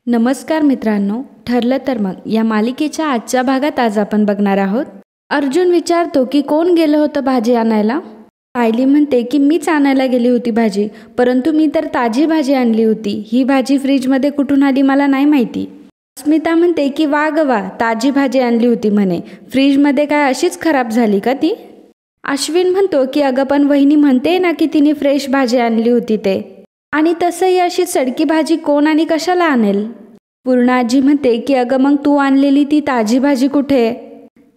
नमस्कार मित्रांनो, ठरलं तर मग या मालिकेच्या आजच्या भागात आज आपण बघणार आहोत. अर्जुन विचारतो की कोण गेलं होतं भाजी आणायला. सायली म्हणते की मीच आणायला गेली होती भाजी, परंतु मी तर ताजी भाजी आणली होती. ही भाजी फ्रीजमध्ये कुठून आली मला नाही माहिती. अस्मिता म्हणते की वा ग वा, ताजी भाजी आणली होती म्हणे. फ्रीजमध्ये काय अशीच खराब झाली का ती? अश्विन म्हणतो की अगं पण वहिनी म्हणते ना की तिने फ्रेश भाजी आणली होती ते, आणि तसंही अशी सडकी भाजी कोण आणि कशाला आणेल. पूर्णा आजी म्हणते की अगं मग तू आणलेली ती ताजी भाजी कुठे?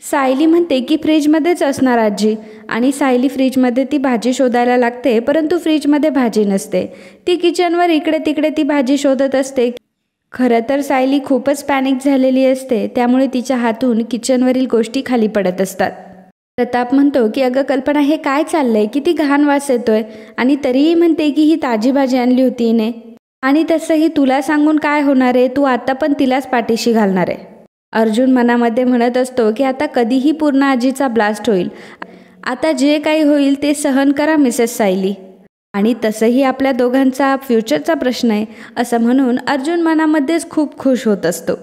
सायली म्हणते की फ्रीजमध्येच असणार आजी. आणि सायली फ्रीजमध्ये ती भाजी शोधायला लागते, परंतु फ्रीजमध्ये भाजी नसते. ती किचनवर इकडे तिकडे ती भाजी शोधत असते. खरं तर सायली खूपच पॅनिक झालेली असते, त्यामुळे तिच्या हातून किचनवरील गोष्टी खाली पडत असतात. प्रताप म्हणतो की अगं कल्पना, हे काय चाललंय? किती घाण वास येतोय, आणि तरीही म्हणते की ही ताजी भाजी आणली होती हिने. आणि तसंही तुला सांगून काय होणार आहे, तू आता पण तिलाच पाठीशी घालणार आहे. अर्जुन मनामध्ये म्हणत असतो की आता कधीही पूर्ण आजीचा ब्लास्ट होईल. आता जे काही होईल ते सहन करा मिसेस सायली. आणि तसंही आपल्या दोघांचा फ्युचरचा प्रश्न आहे असं म्हणून अर्जुन मनामध्येच खूप खुश होत असतो.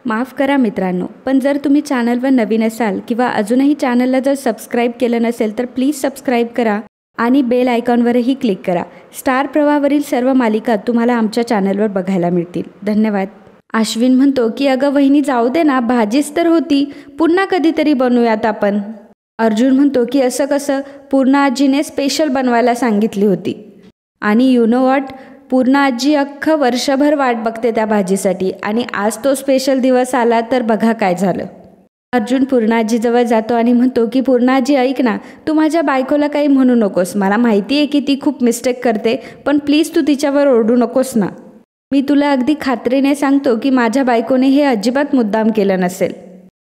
माफ करा मित्रांनो, पण जर तुम्ही चॅनलवर नवीन असाल किंवा अजूनही चॅनलला जर सबस्क्राईब केलं नसेल तर प्लीज सबस्क्राईब करा आणि बेल आयकॉनवरही क्लिक करा. स्टार प्रवाहावरील सर्व मालिका तुम्हाला आमच्या चॅनलवर बघायला मिळतील. धन्यवाद. अश्विन म्हणतो की अगं वहिनी जाऊ दे ना, भाजीच तर होती, पुन्हा कधीतरी बनवूयात आपण. अर्जुन म्हणतो की असं कसं? पूर्णा आजीने स्पेशल बनवायला सांगितली होती. आणि यू नो वॉट, पूर्णा आजी अख्खं वर्षभर वाट बघते त्या भाजीसाठी, आणि आज तो स्पेशल दिवस आला तर बघा काय झालं. अर्जुन पूर्णा आजीजवळ जातो आणि म्हणतो की पूर्णा आजी ऐक ना, तू माझ्या बायकोला काही म्हणू नकोस. मला माहिती आहे की ती खूप मिस्टेक करते, पण प्लीज तू तिच्यावर ओरडू नकोस ना. मी तुला अगदी खात्रीने सांगतो की माझ्या बायकोने हे अजिबात मुद्दाम केलं नसेल.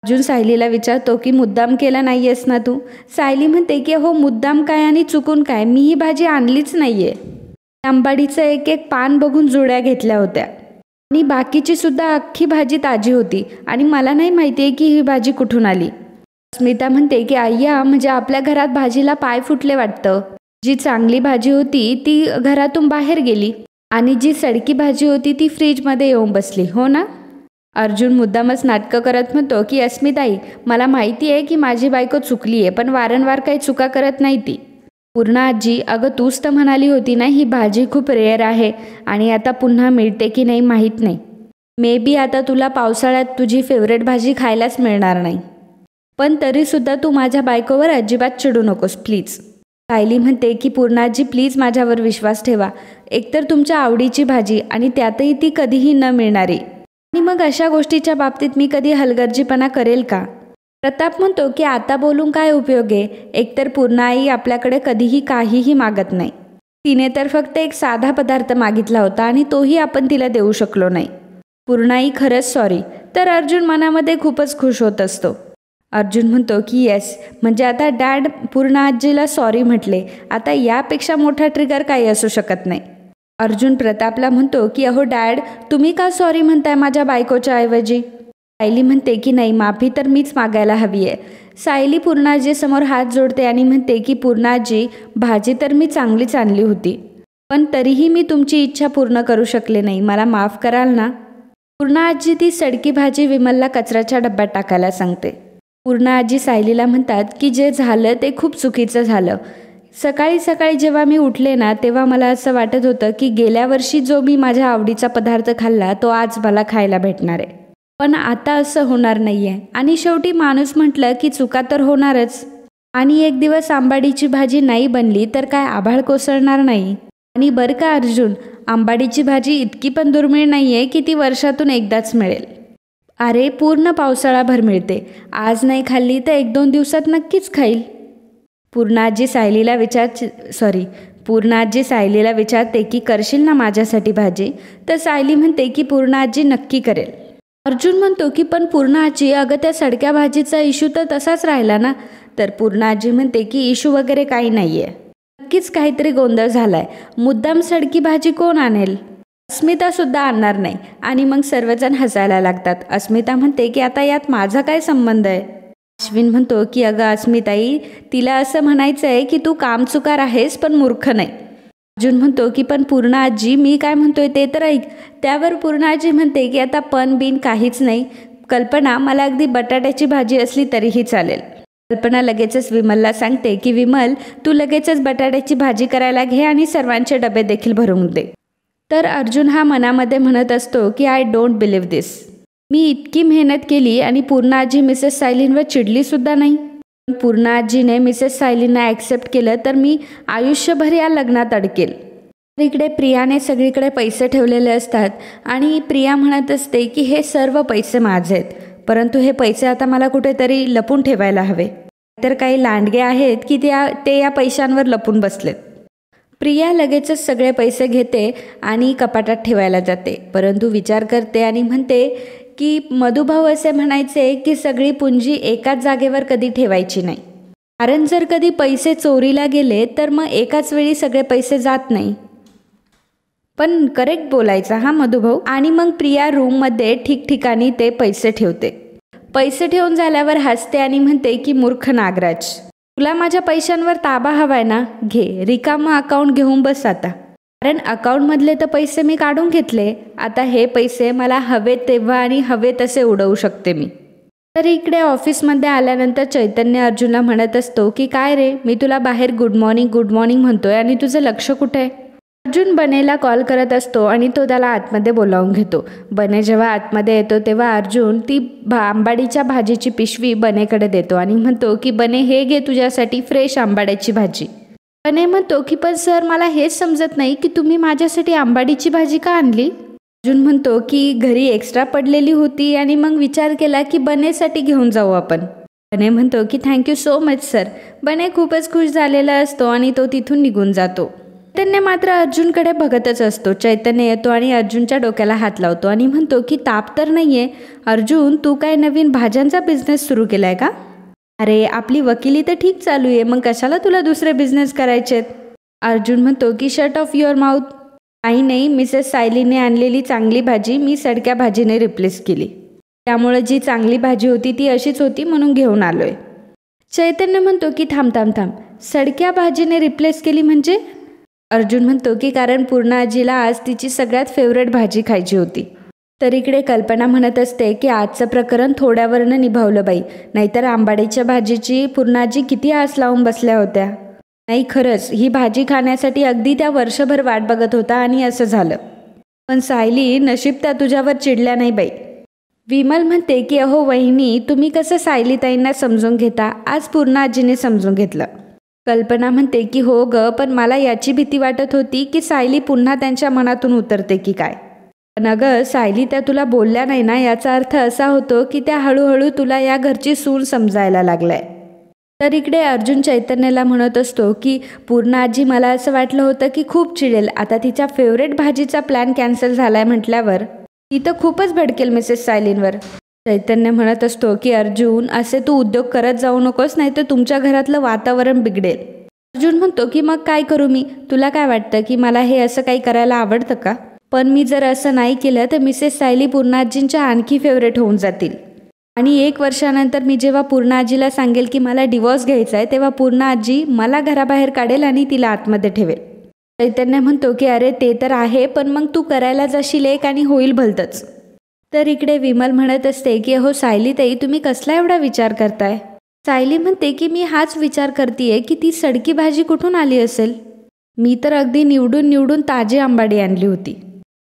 अर्जुन सायलीला विचारतो की मुद्दाम केलं नाही आहेस ना तू? सायली म्हणते की हो, मुद्दाम काय आणि चुकून काय, मी ही भाजी आणलीच नाही आहे. आंबाडीचं एक एक पान बघून जुड्या घेतल्या होत्या, आणि बाकीची सुद्धा अख्खी भाजी ताजी होती, आणि मला नाही माहिती आहे की ही भाजी कुठून आली. अस्मिता म्हणते की अय्या, म्हणजे आपल्या घरात भाजीला पाय फुटले वाटतं. जी चांगली भाजी होती ती घरातून बाहेर गेली, आणि जी सडकी भाजी होती ती फ्रीजमध्ये येऊन बसली, हो ना? अर्जुन मुद्दामच नाटकं करत म्हणतो की अस्मिताई, मला माहिती आहे की माझी बायको चुकली आहे, पण वारंवार काही चुका करत नाही ती. पूर्णा आजी, अगं तूच तर म्हणाली होती ना ही भाजी खूप रेअर आहे, आणि आता पुन्हा मिळते की नाही माहीत नाही. मे बी आता तुला पावसाळ्यात तुझी फेवरेट भाजी खायलाच मिळणार नाही. पण तरीसुद्धा तू माझ्या बायकोवर अजिबात चिडू नकोस प्लीज. सायली म्हणते की पूर्णा आजी प्लीज माझ्यावर विश्वास ठेवा. एकतर तुमच्या आवडीची भाजी, आणि त्यातही ती कधीही न मिळणारी, आणि मग अशा गोष्टीच्या बाबतीत मी कधी हलगर्जीपणा करेल का? प्रताप म्हणतो की आता बोलून काय उपयोग आहे? एकतर पूर्णा आई आपल्याकडे कधीही काहीही मागत नाही. तिने तर फक्त एक साधा पदार्थ मागितला होता, आणि तोही आपण तिला देऊ शकलो नाही. पूर्णा आई खरंच सॉरी. तर अर्जुन मनामध्ये खूपच खुश होत असतो. अर्जुन म्हणतो की येस, म्हणजे आता डॅड पूर्णा आजीला सॉरी म्हटले, आता यापेक्षा मोठा ट्रिगर काही असू शकत नाही. अर्जुन प्रतापला म्हणतो की अहो डॅड, तुम्ही का सॉरी म्हणताय माझ्या बायकोच्या ऐवजी? सायली म्हणते की नाही, माफी तर मीच मागायला हवी आहे. सायली पूर्णाजीसमोर हात जोडते आणि म्हणते की पूर्णाजी, भाजी तर मी चांगलीच आणली होती, पण तरीही मी तुमची इच्छा पूर्ण करू शकले नाही, मला माफ कराल ना? पूर्णा आजी ती सडकी भाजी विमलला कचऱ्याच्या डब्यात टाकायला सांगते. पूर्णा आजी सायलीला म्हणतात की जे झालं ते खूप चुकीचं झालं. सकाळी सकाळी जेव्हा मी उठले ना, तेव्हा मला असं वाटत होतं की गेल्या वर्षी जो मी माझ्या आवडीचा पदार्थ खाल्ला तो आज मला खायला भेटणार आहे, पण आता असं होणार नाही आहे. आणि शेवटी माणूस म्हटलं की चुका तर होणारच, आणि एक दिवस आंबाडीची भाजी नाही बनली तर काय आभाळ कोसळणार नाही. आणि बरं का अर्जुन, आंबाडीची भाजी इतकी पण दुर्मिळ नाही आहे की ती वर्षातून एकदाच मिळेल. अरे पूर्ण पावसाळाभर मिळते. आज नाही खाल्ली तर 1-2 दिवसात नक्कीच खाईल. पूर्णा आजी सायलीला विचारते की करशील ना माझ्यासाठी भाजी? तर सायली म्हणते की पूर्णा आजी नक्की करेल. अर्जुन म्हणतो की पण पूर्णा आजी, अगं त्या सडक्या भाजीचा इशू तर तसाच राहिला ना? तर पूर्णा आजी म्हणते की इशू वगैरे काही नाही आहे, नक्कीच काहीतरी गोंधळ झालाय. मुद्दाम सडकी भाजी कोण आणेल? अस्मिता सुद्धा आणणार नाही. आणि मग सर्वजण हसायला लागतात. अस्मिता म्हणते की आता यात माझा काय संबंध आहे? अश्विन म्हणतो की अगं अस्मिताई, तिला असं म्हणायचं आहे की तू कामचुकार आहेस पण मूर्ख नाही. अर्जुन म्हणतो की पण पूर्णा आजी मी काय म्हणतोय ते तर ऐक. त्यावर पूर्णा आजी म्हणते की आता पण बिन काहीच नाही. कल्पना मला अगदी बटाट्याची भाजी असली तरीही चालेल. कल्पना लगेचच विमलला सांगते की विमल तू लगेचच बटाट्याची भाजी करायला घे आणि सर्वांचे डबे देखील भरून दे. तर अर्जुन हा मनामध्ये म्हणत असतो की आय डोंट बिलीव्ह दिस. मी इतकी मेहनत केली आणि पूर्णा आजी मिसेस सायलींवर चिडलीसुद्धा नाही. पूर्णा आजीने मिसेस सायलींना ॲक्सेप्ट केलं तर मी आयुष्यभर या लग्नात अडकेल. इकडे प्रियाने सगळीकडे पैसे ठेवलेले असतात आणि प्रिया म्हणत असते की हे सर्व पैसे माझे आहेत, परंतु हे पैसे आता मला कुठेतरी लपून ठेवायला हवे. तर काही लांडगे आहेत की ते या पैशांवर लपून बसलेत. प्रिया लगेचच सगळे पैसे घेते आणि कपाटात ठेवायला जाते, परंतु विचार करते आणि म्हणते की मधुभाऊ असे म्हणायचे की सगळी पुंजी एकाच जागेवर कधी ठेवायची नाही, कारण जर कधी पैसे चोरीला गेले तर मग एकाच वेळी सगळे पैसे जात नाही. पण करेक्ट बोलायचा हा मधुभाऊ. आणि मग प्रिया रूममध्ये ठिकठिकाणी ते पैसे ठेवते. पैसे ठेवून झाल्यावर हसते आणि म्हणते की मूर्ख नागराज, तुला माझ्या पैशांवर ताबा हवाय ना, घे रिकामं अकाउंट घेऊन बस आता, कारण अकाउंटमधले तर पैसे मी काढून घेतले. आता हे पैसे मला हवे तेव्हा आणि हवे तसे उडवू शकते मी. तर इकडे ऑफिसमध्ये आल्यानंतर चैतन्य अर्जुनला म्हणत असतो की काय रे, मी तुला बाहेर गुड मॉर्निंग म्हणतोय आणि तुझं लक्ष कुठे आहे. अर्जुन बनेला कॉल करत असतो आणि तो त्याला आतमध्ये बोलावून घेतो. बने जेव्हा आतमध्ये येतो तेव्हा अर्जुन ती आंबाडीच्या भाजीची पिशवी बनेकडे देतो आणि म्हणतो की बने हे घे तुझ्यासाठी फ्रेश आंबाड्याची भाजी. बने म्हणतो की पण सर मला हेच समजत नाही की तुम्ही माझ्यासाठी आंबाडीची भाजी का आणली. अर्जुन म्हणतो की घरी एक्स्ट्रा पडलेली होती आणि मग विचार केला की बनेसाठी घेऊन जाऊ आपण. बने म्हणतो की थँक्यू सो मच सर. बने खूपच खुश झालेला असतो आणि तो तिथून निघून जातो. चैतन्य मात्र अर्जुनकडे बघतच असतो. चैतन्य येतो आणि अर्जुनच्या डोक्याला हात लावतो आणि म्हणतो की ताप तर नाहीये अर्जुन, तू काय नवीन भाज्यांचा बिझनेस सुरू केलाय का. अरे आपली वकिली तर ठीक चालू आहे, मग कशाला तुला दुसरे बिझनेस करायचेत. अर्जुन म्हणतो की शट ऑफ युअर माउथ. काही नाही, मिसेस सायलीने आणलेली चांगली भाजी मी सडक्या भाजीने रिप्लेस केली, त्यामुळे जी चांगली भाजी होती ती अशीच होती म्हणून घेऊन आलोय. चैतन्य म्हणतो की थांब, सडक्या भाजीने रिप्लेस केली म्हणजे. अर्जुन म्हणतो की कारण पूर्णा आजीला आज तिची सगळ्यात फेवरेट भाजी खायची होती. तर इकडे कल्पना म्हणत असते की आजचं प्रकरण थोड्यावरनं निभावलं बाई, नाहीतर आंबाडीच्या भाजीची पूर्णा आजी किती आस लावून बसल्या होत्या. नाही खरंच ही भाजी खाण्यासाठी अगदी त्या वर्षभर वाट बघत होता आणि असं झालं. पण सायली नशीब त्या तुझ्यावर चिडल्या नाही बाई. विमल म्हणते की अहो वहिनी, तुम्ही कसं सायलीताईंना समजून घेता, आज पूर्णा आजीने समजून घेतलं. कल्पना म्हणते की हो ग, पण मला याची भीती वाटत होती की सायली पुन्हा त्यांच्या मनातून उतरते की काय. पण अगं सायली त्या तुला बोलल्या नाही ना, याचा अर्थ असा होतो की त्या हळूहळू तुला या घरची सून समजायला लागलाय. तर इकडे अर्जुन चैतन्याला म्हणत असतो की पूर्णा आजी मला असं वाटलं होतं की खूप चिडेल, आता तिच्या फेवरेट भाजीचा प्लॅन कॅन्सल झालाय म्हटल्यावर ती तर खूपच भडकेल मिसेस सायलींवर. चैतन्य म्हणत असतो की अर्जुन असे तू उद्योग करत जाऊ नकोस, नाही तर तुमच्या घरातलं वातावरण बिघडेल. अर्जुन म्हणतो की मग काय करू मी, तुला काय वाटतं की मला हे असं काही करायला आवडतं का. पण मी जर असं नाही केलं तर मिसेस सायली पूर्णा आजींच्या आणखी फेवरेट होऊन जातील आणि 1 वर्षानंतर मी जेव्हा पूर्णा आजीला सांगेल की मला डिवोर्स घ्यायचा आहे तेव्हा पूर्णा आजी मला घराबाहेर काढेल आणि तिला आतमध्ये ठेवेल. चैतन्य म्हणतो की अरे ते तर आहे, पण मग तू करायला जाशील एक आणि होईल भलतंच. तर इकडे विमल म्हणत असते की अहो सायलीताई, तुम्ही कसला एवढा विचार करताय. सायली म्हणते की मी हाच विचार करतेय की ती सडकी भाजी कुठून आली असेल. मी तर अगदी निवडून ताजी आंबाडी आणली होती.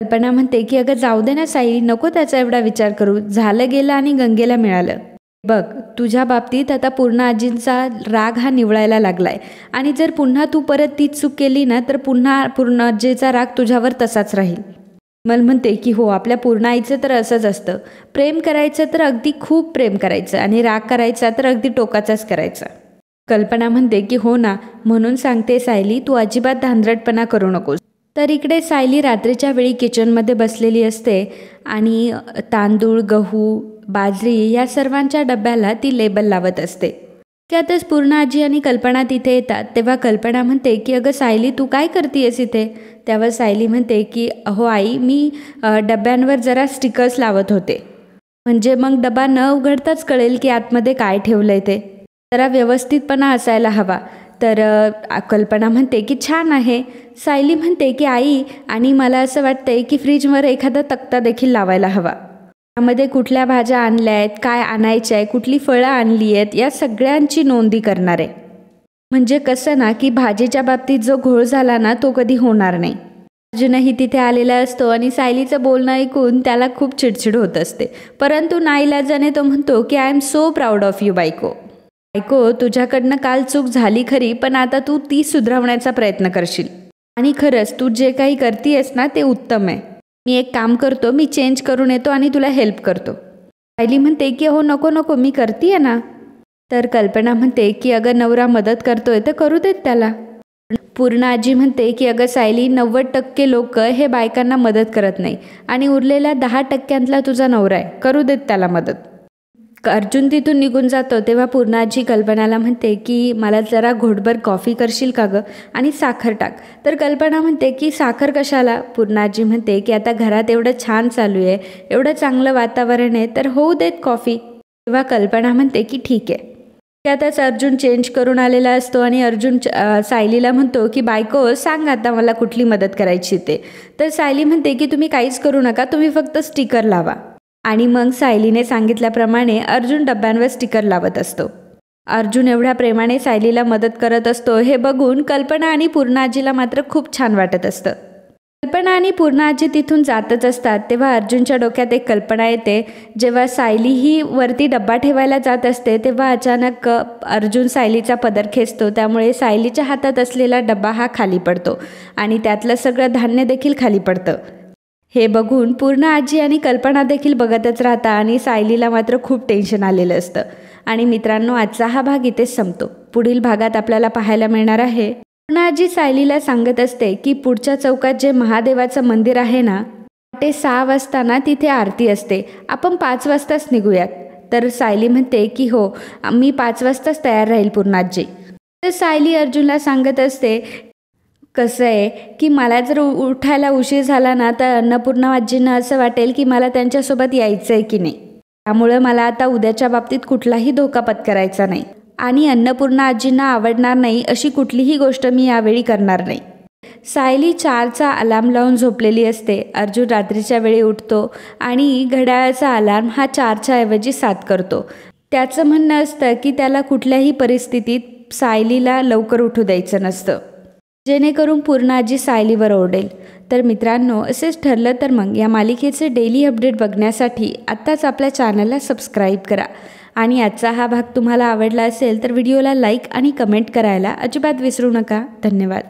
कल्पना म्हणते की अगं जाऊ दे ना सायली, नको त्याचा एवढा विचार करू, झालं गेलं आणि गंगेला मिळालं. बघ तुझ्या बाबतीत आता पूर्णा आजींचा राग हा निवळायला लागलाय आणि जर पुन्हा तू परत तीच चूक केली ना तर पुन्हा पूर्णा आजीचा राग तुझ्यावर तसाच राहील. विमल म्हणते की हो, आपल्या पूर्णा आईचं तर असंच असतं, प्रेम करायचं तर अगदी खूप प्रेम करायचं आणि राग करायचा तर अगदी टोकाचाच करायचा. कल्पना म्हणते की हो ना, म्हणून सांगते सायली, तू अजिबात धांदरटपणा करू नकोस. तर इकडे सायली रात्रीच्या वेळी किचनमध्ये बसलेली असते आणि तांदूळ, गहू, बाजरी या सर्वांच्या डब्याला ती लेबल लावत असते. त्यातच पूर्णा आजी आणि कल्पना तिथे येतात. तेव्हा कल्पना म्हणते की अगं सायली, तू काय करतेयस इथे. त्यावर सायली म्हणते की अहो आई, मी डब्यांवर जरा स्टिकर्स लावत होते, म्हणजे मग डबा न उघडताच कळेल की आतमध्ये काय ठेवलंय ते. जरा व्यवस्थितपणा असायला हवा. तर कल्पना म्हणते की छान आहे. सायली म्हणते की आई, आणि मला असं वाटतंय की फ्रीजवर एखादा तक्ता देखील लावायला हवा. त्यामध्ये कुठल्या भाज्या आणल्या आहेत, काय आणायच्या आहे, कुठली फळं आणली आहेत, या सगळ्यांची नोंदी करणार आहे. म्हणजे कसं ना की भाजीच्या बाबतीत जो घोळ झाला ना तो कधी होणार नाही. अर्जुनही तिथे आलेला असतो आणि सायलीचं बोलणं ऐकून त्याला खूप चिडचिड होत असते. परंतु नाईलाजाने तो म्हणतो की I am so proud of you बायको. बायको, तुझ्याकडनं काल चूक झाली खरी, पण आता तू ती सुधारवण्याचा प्रयत्न करशील. आणि खरंच तू जे काही करतीयस ना ते उत्तम आहे. मी एक काम करतो, मी चेंज करून येतो आणि तुला हेल्प करतो. सायली म्हणते की हो नको नको, मी करतीये ना. तर कल्पना म्हणते की अगं नवरा मदत करतोय तर करू देत त्याला. पूर्ण आजी म्हणते की अगं सायली, 90% लोक हे बायकांना मदत करत नाही आणि उरलेल्या 10%तला तुझा नवरा आहे, करू देत त्याला मदत. अर्जुन तिथून निघून जातो तेव्हा पूर्ण आजी कल्पनाला म्हणते की मला जरा घोटभर कॉफी करशील का गं, आणि साखर टाक. तर कल्पना म्हणते की साखर कशाला. पूर्ण आजी म्हणते की आता घरात एवढं छान चालू आहे, एवढं चांगलं वातावरण आहे, तर होऊ देत कॉफी. तेव्हा कल्पना म्हणते की ठीक आहे. त्यातच अर्जुन चेंज करून आलेला असतो आणि अर्जुन सायलीला म्हणतो की बायको सांग आता मला कुठली मदत करायची ते. तर सायली म्हणते की तुम्ही काहीच करू नका, तुम्ही फक्त स्टिकर लावा. आणि मग सायलीने सांगितल्याप्रमाणे अर्जुन डब्यांवर स्टिकर लावत असतो. अर्जुन एवढ्या प्रेमाने सायलीला मदत करत असतो हे बघून कल्पना आणि पूर्ण आजीला मात्र खूप छान वाटत असतं. कल्पना आणि पूर्ण आजी तिथून जातच असतात तेव्हा अर्जुनच्या डोक्यात एक कल्पना येते. जेव्हा सायली ही वरती डब्बा ठेवायला जात असते तेव्हा अचानक अर्जुन सायलीचा पदर खेचतो, त्यामुळे सायलीच्या हातात असलेला डब्बा हा खाली पडतो आणि त्यातलं सगळं धान्य देखील खाली पडतं. हे बघून पूर्ण आजी आणि कल्पना देखील बघतच राहतात आणि सायलीला मात्र खूप टेन्शन आलेलं असतं. आणि मित्रांनो, आजचा हा भाग इथेच संपतो. पुढील भागात आपल्याला पाहायला मिळणार आहे पूर्ण आजी सायलीला सांगत असते की पुढच्या चौकात जे महादेवाचं मंदिर आहे ना, ते 6 वाजता ना तिथे आरती असते, आपण 5 वाजताच निघूयात. तर सायली म्हणते की हो, मी 5 वाजताच तयार राहील पूर्ण आजी. तर सायली अर्जुनला सांगत असते कसं आहे की मला जर उठायला उशीर झाला ना तर अन्नपूर्णा आजींना असं वाटेल की मला त्यांच्यासोबत यायचं आहे की नाही. त्यामुळं मला आता उद्याच्या बाबतीत कुठलाही धोका पत्करायचा नाही आणि अन्नपूर्णा आजींना आवडणार नाही अशी कुठलीही गोष्ट मी यावेळी करणार नाही. सायली 4चा अलार्म लावून झोपलेली असते. अर्जुन रात्रीच्या वेळी उठतो आणि घड्याळाचा अलार्म हा 4च्या ऐवजी 7 करतो. त्याचं म्हणणं असतं की त्याला कुठल्याही परिस्थितीत सायलीला लवकर उठू द्यायचं नसतं, जेणेकरून पूर्ण आजी सायलीवर ओरडेल. तर मित्रांनो, असेच ठरलं तर मग या मालिकेचे डेली अपडेट बघण्यासाठी आत्ताच आपल्या चॅनलला सबस्क्राईब करा. आणि आजचा हा भाग तुम्हाला आवडला असेल तर व्हिडिओला लाईक आणि कमेंट करायला अजिबात विसरू नका. धन्यवाद.